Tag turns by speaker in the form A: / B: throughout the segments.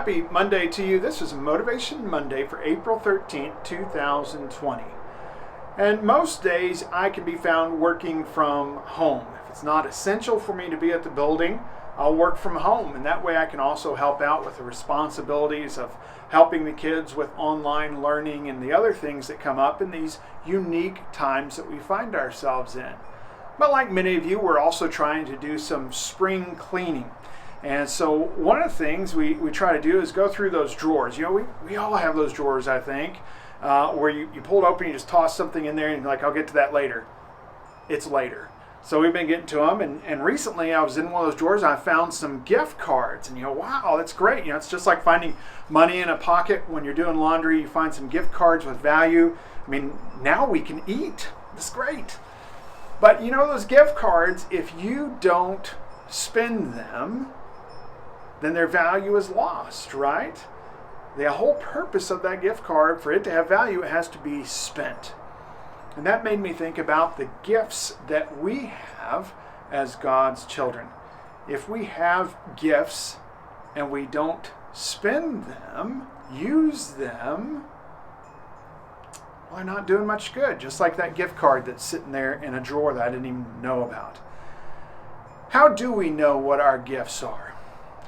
A: Happy Monday to you. This is Motivation Monday for April 13th, 2020. And most days I can be found working from home. If it's not essential for me to be at the building, I'll work from home. And that way I can also help out with the responsibilities of helping the kids with online learning and the other things that come up in these unique times that we find ourselves in. But like many of you, we're also trying to do some spring cleaning. And so one of the things we try to do is go through those drawers. You know, we all have those drawers, I think, where you pull it open, you just toss something in there and you're like, I'll get to that later. It's later. So we've been getting to them. And recently I was in one of those drawers and I found some gift cards. And wow, that's great. It's just like finding money in a pocket when you're doing laundry. You find some gift cards with value. Now we can eat. It's great. But those gift cards, if you don't spend them, then their value is lost, right? The whole purpose of that gift card, for it to have value, it has to be spent. And that made me think about the gifts that we have as God's children. If we have gifts and we don't spend them, use them, we're not doing much good. Just like that gift card that's sitting there in a drawer that I didn't even know about. How do we know what our gifts are?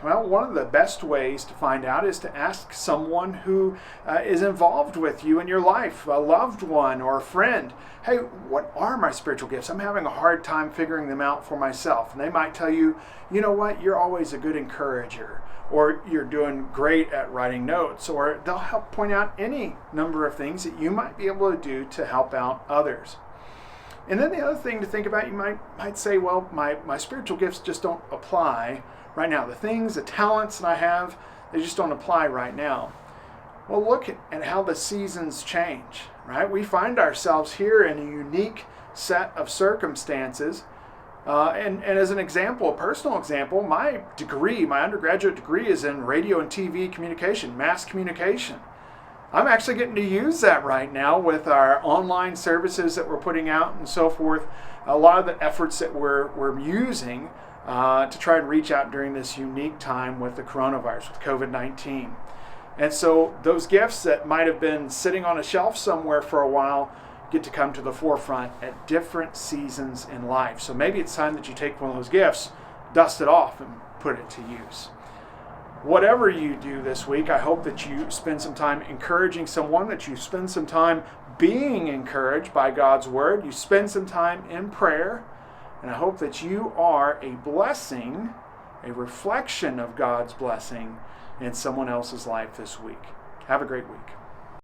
A: Well, one of the best ways to find out is to ask someone who is involved with you in your life, a loved one or a friend. Hey, what are my spiritual gifts? I'm having a hard time figuring them out for myself. And they might tell you, you know what, you're always a good encourager, or you're doing great at writing notes, or they'll help point out any number of things that you might be able to do to help out others. And then the other thing to think about, you might say, well, my spiritual gifts just don't apply right now. The things, the talents that I have, they just don't apply right now. Well, look at how the seasons change, right? We find ourselves here in a unique set of circumstances. And as an example, a personal example, my undergraduate degree is in radio and TV communication, mass communication. I'm actually getting to use that right now with our online services that we're putting out and so forth. A lot of the efforts that we're using to try and reach out during this unique time with the coronavirus, with COVID-19. And so those gifts that might have been sitting on a shelf somewhere for a while get to come to the forefront at different seasons in life. So maybe it's time that you take one of those gifts, dust it off, and put it to use. Whatever you do this week, I hope that you spend some time encouraging someone, that you spend some time being encouraged by God's Word, you spend some time in prayer, and I hope that you are a blessing, a reflection of God's blessing in someone else's life this week. Have a great week.